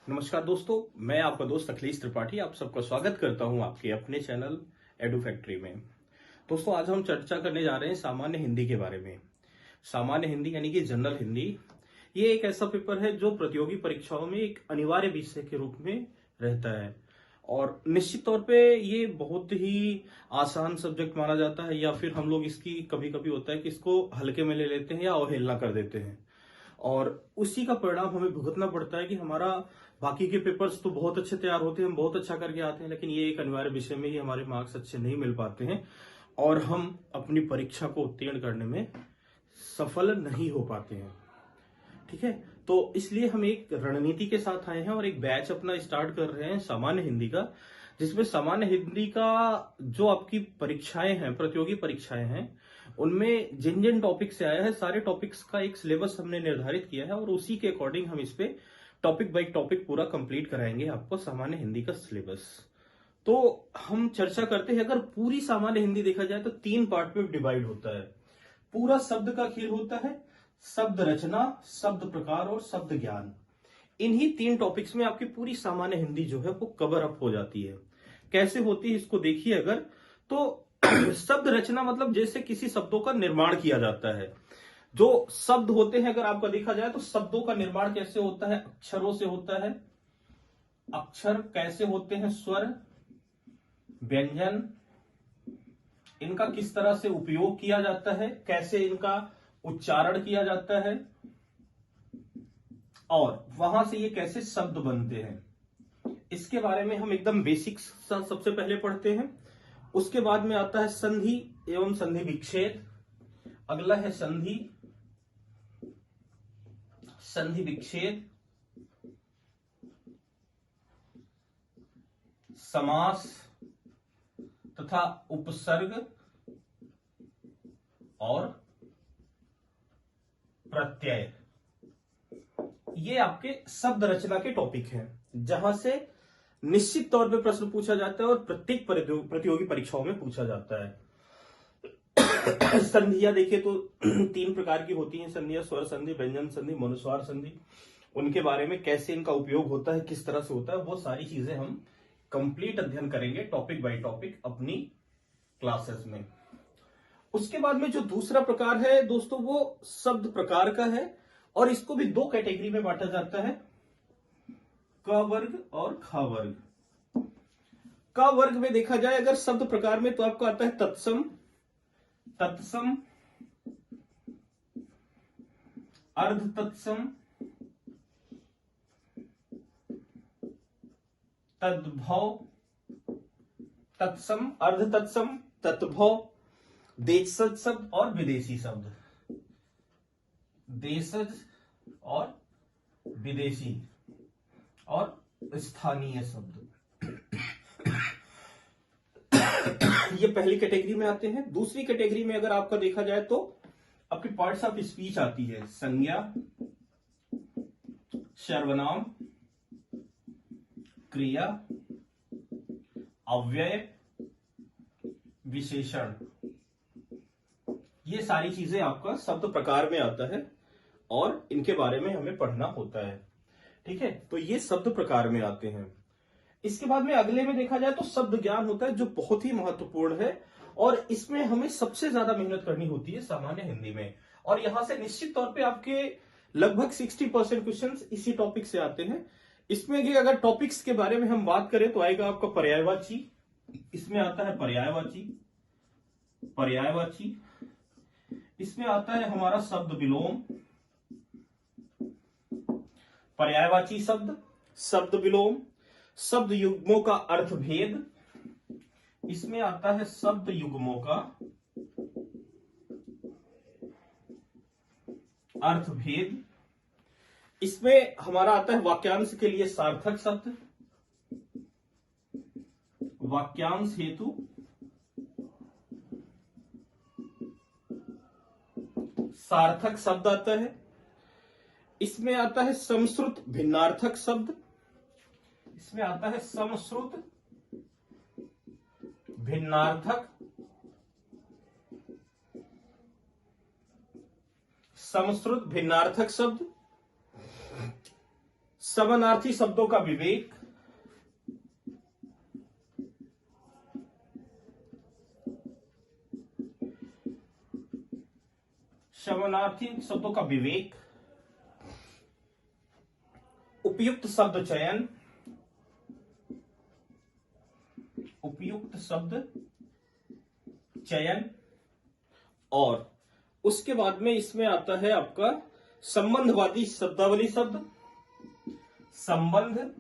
नमस्कार दोस्तों, मैं आपका दोस्त अखिलेश त्रिपाठी आप सबका स्वागत करता हूं आपके अपने चैनल एडू फैक्ट्री में। दोस्तों, आज हम चर्चा करने जा रहे हैं सामान्य हिंदी के बारे में। सामान्य हिंदी यानी कि जनरल हिंदी, ये एक ऐसा पेपर है जो प्रतियोगी परीक्षाओं में एक अनिवार्य विषय के रूप में रहता है और निश्चित तौर पे ये बहुत ही आसान सब्जेक्ट माना जाता है, या फिर हम लोग इसकी कभी कभी होता है कि इसको हल्के में ले लेते हैं या अवहेलना कर देते हैं और उसी का परिणाम हमें भुगतना पड़ता है कि हमारा बाकी के पेपर्स तो बहुत अच्छे तैयार होते हैं, हम बहुत अच्छा करके आते हैं, लेकिन ये एक अनिवार्य विषय में ही हमारे मार्क्स अच्छे नहीं मिल पाते हैं और हम अपनी परीक्षा को उत्तीर्ण करने में सफल नहीं हो पाते हैं। ठीक है, तो इसलिए हम एक रणनीति के साथ आए हैं और एक बैच अपना स्टार्ट कर रहे हैं सामान्य हिंदी का, जिसमें सामान्य हिंदी का जो आपकी परीक्षाएं हैं, प्रतियोगी परीक्षाएं हैं, उनमें जिन जिन टॉपिक से आया है सारे टॉपिक्स का एक सिलेबस हमने निर्धारित किया है और उसी के अकॉर्डिंग हम इस पे टॉपिक बाई टॉपिक पूरा कंप्लीट कराएंगे आपको सामान्य हिंदी का सिलेबस। तो हम चर्चा करते हैं, अगर पूरी सामान्य हिंदी देखा जाए तो 3 पार्ट में डिवाइड होता है। पूरा शब्द का खेल होता है, शब्द रचना, शब्द प्रकार और शब्द ज्ञान। इन्हीं 3 टॉपिक्स में आपकी पूरी सामान्य हिंदी जो है वो कवर अप हो जाती है। कैसे होती है इसको देखिए। अगर तो शब्द रचना मतलब जैसे किसी शब्दों का निर्माण किया जाता है। जो शब्द होते हैं, अगर आपका देखा जाए तो शब्दों का निर्माण कैसे होता है, अक्षरों से होता है। अक्षर कैसे होते हैं, स्वर, व्यंजन, इनका किस तरह से उपयोग किया जाता है, कैसे इनका उच्चारण किया जाता है और वहां से ये कैसे शब्द बनते हैं, इसके बारे में हम एकदम बेसिक्स सबसे पहले पढ़ते हैं। उसके बाद में आता है संधि एवं संधि विच्छेद। अगला है संधि, संधि विच्छेद, समास तथा उपसर्ग और प्रत्यय। ये आपके शब्द रचना के टॉपिक हैं, जहां से निश्चित तौर पे प्रश्न पूछा जाता है और प्रत्येक प्रतियोगी परीक्षाओं में पूछा जाता है। संधियां देखिए तो 3 प्रकार की होती हैं संधियां, स्वर संधि, व्यंजन संधि, मनुस्वार संधि। उनके बारे में कैसे इनका उपयोग होता है, किस तरह से होता है, वो सारी चीजें हम कंप्लीट अध्ययन करेंगे टॉपिक बाय टॉपिक अपनी क्लासेस में। उसके बाद में जो दूसरा प्रकार है दोस्तों, वो शब्द प्रकार का है और इसको भी 2 कैटेगरी में बांटा जाता है, क वर्ग और ख वर्ग। क वर्ग में देखा जाए अगर शब्द प्रकार में, तो आपका आता है तत्सम, तत्सम, अर्ध तत्सम, तद्भव, तत्सम, अर्ध तत्सम, तद्भव, देशज शब्द और विदेशी शब्द, देशज और विदेशी और स्थानीय शब्द। ये पहली कैटेगरी में आते हैं। दूसरी कैटेगरी में अगर आपका देखा जाए तो आपकी पार्ट्स ऑफ स्पीच आती है, संज्ञा, सर्वनाम, क्रिया, अव्यय, विशेषण। ये सारी चीजें आपका शब्द प्रकार में आता है और इनके बारे में हमें पढ़ना होता है। ठीक है, तो ये शब्द प्रकार में आते हैं। इसके बाद में अगले में देखा जाए तो शब्द ज्ञान होता है, जो बहुत ही महत्वपूर्ण है और इसमें हमें सबसे ज्यादा मेहनत करनी होती है सामान्य हिंदी में। और यहां से निश्चित तौर पे आपके लगभग 60% क्वेश्चन इसी टॉपिक से आते हैं। इसमें कि अगर टॉपिक्स के बारे में हम बात करें तो आएगा आपका पर्यायवाची, इसमें आता है पर्यायवाची, पर्यायवाची, इसमें आता है हमारा शब्द विलोम, पर्यायवाची शब्द, शब्द विलोम, शब्द युग्मों का अर्थभेद, इसमें आता है शब्द युग्मों का अर्थभेद, इसमें हमारा आता है वाक्यांश के लिए सार्थक शब्द, वाक्यांश हेतु सार्थक शब्द आता है, इसमें आता है समश्रुत भिन्नार्थक शब्द, इसमें आता है समश्रुत भिन्नार्थक, समश्रुत भिन्नार्थक शब्द, समानार्थी शब्दों का विवेक, समानार्थी शब्दों का विवेक, उपयुक्त शब्द चयन, उपयुक्त शब्द चयन, और उसके बाद में इसमें आता है आपका संबंधवादी शब्दावली शब्द, संबंधवाची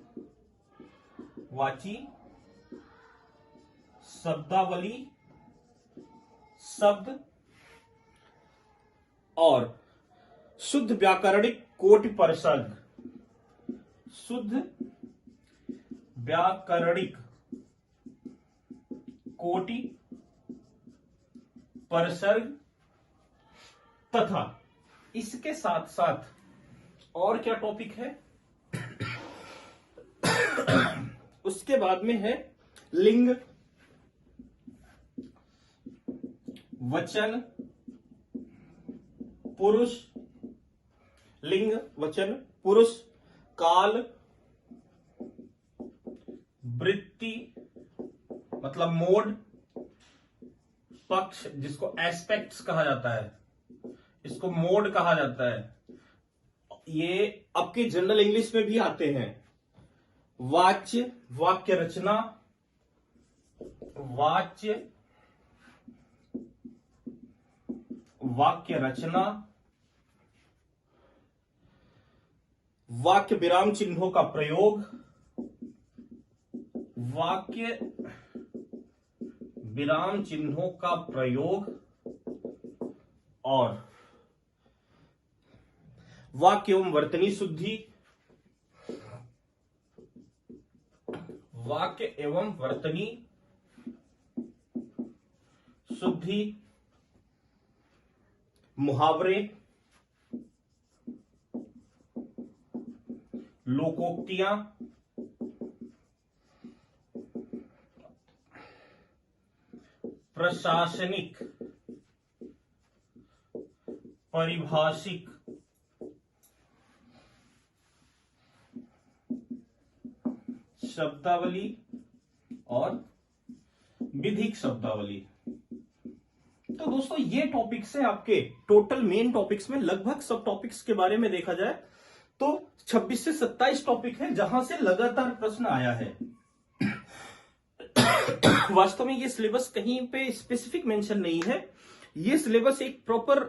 शब्दावली शब्द, और शुद्ध व्याकरणिक कोटि परिसर्ग, शुद्ध व्याकरणिक कोटि परिसर्ग, तथा इसके साथ साथ और क्या टॉपिक है, उसके बाद में है लिंग, वचन, पुरुष, लिंग, वचन, पुरुष, काल, वृत्ति मतलब मोड, पक्ष जिसको एस्पेक्ट्स कहा जाता है, इसको मोड कहा जाता है, ये आपके जनरल इंग्लिश में भी आते हैं। वाच्य, वाक्य रचना, वाच्य, वाक्य रचना, वाक्य विराम चिन्हों का प्रयोग, वाक्य विराम चिन्हों का प्रयोग, और वाक्य एवं वर्तनी शुद्धि, वाक्य एवं वर्तनी शुद्धि, मुहावरे, लोकोक्तियां, प्रशासनिक, पारिभाषिक, शब्दावली और विधिक शब्दावली। तो दोस्तों ये टॉपिक्स हैं आपके टोटल मेन टॉपिक्स में। लगभग सब टॉपिक्स के बारे में देखा जाए तो 26 से 27 टॉपिक है जहां से लगातार प्रश्न आया है। वास्तव में ये सिलेबस कहीं पे स्पेसिफिक मेंशन नहीं है, ये सिलेबस एक प्रॉपर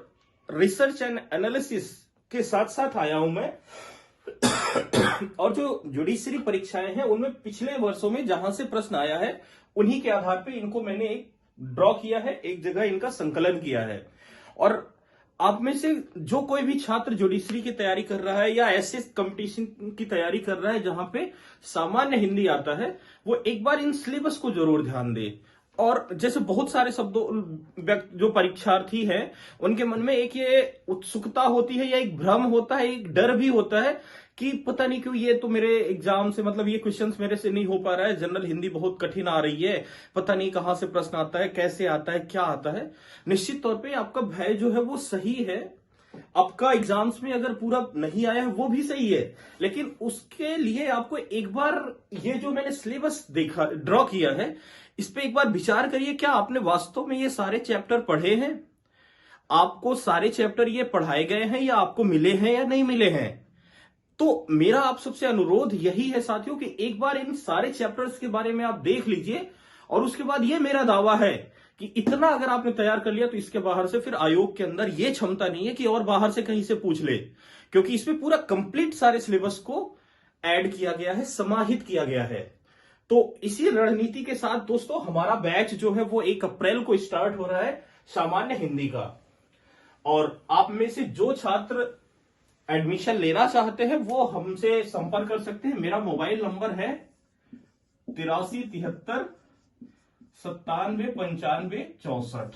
रिसर्च एंड एनालिसिस के साथ साथ आया हूं मैं। और जो जुडिशरी परीक्षाएं हैं उनमें पिछले वर्षों में जहां से प्रश्न आया है उन्हीं के आधार पे इनको मैंने एक ड्रॉ किया है, एक जगह इनका संकलन किया है। और आप में से जो कोई भी छात्र जुडिशरी की तैयारी कर रहा है या ऐसे कंपटीशन की तैयारी कर रहा है जहां पे सामान्य हिंदी आता है, वो एक बार इन सिलेबस को जरूर ध्यान दे। और जैसे बहुत सारे शब्दों जो परीक्षार्थी हैं उनके मन में एक ये उत्सुकता होती है या एक भ्रम होता है, एक डर भी होता है कि पता नहीं क्यों ये तो मेरे एग्जाम से मतलब ये क्वेश्चंस मेरे से नहीं हो पा रहा है, जनरल हिंदी बहुत कठिन आ रही है, पता नहीं कहां से प्रश्न आता है, कैसे आता है, क्या आता है। निश्चित तौर पे आपका भय जो है वो सही है, आपका एग्जाम्स में अगर पूरा नहीं आया है वो भी सही है, लेकिन उसके लिए आपको एक बार ये जो मैंने सिलेबस देखा ड्रॉ किया है इस पे एक बार विचार करिए, क्या आपने वास्तव में ये सारे चैप्टर पढ़े हैं, आपको सारे चैप्टर ये पढ़ाए गए हैं या आपको मिले हैं या नहीं मिले हैं। तो मेरा आप सबसे अनुरोध यही है साथियों कि एक बार इन सारे चैप्टर्स के बारे में आप देख लीजिए, और उसके बाद ये मेरा दावा है कि इतना अगर आपने तैयार कर लिया तो इसके बाहर से फिर आयोग के अंदर ये क्षमता नहीं है कि और बाहर से कहीं से पूछ ले, क्योंकि इसमें पूरा कंप्लीट सारे सिलेबस को ऐड किया गया है, समाहित किया गया है। तो इसी रणनीति के साथ दोस्तों हमारा बैच जो है वो 1 अप्रैल को स्टार्ट हो रहा है सामान्य हिंदी का। और आप में से जो छात्र एडमिशन लेना चाहते हैं वो हमसे संपर्क कर सकते हैं। मेरा मोबाइल नंबर है 8373979564।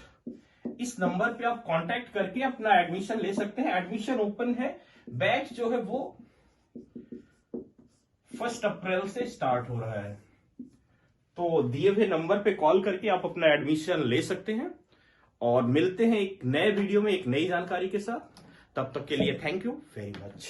इस नंबर पे आप कांटेक्ट करके अपना एडमिशन ले सकते हैं। एडमिशन ओपन है, बैच जो है वो 1 अप्रैल से स्टार्ट हो रहा है। तो दिए हुए नंबर पे कॉल करके आप अपना एडमिशन ले सकते हैं। और मिलते हैं एक नए वीडियो में एक नई जानकारी के साथ। तब तक के लिए थैंक यू वेरी मच।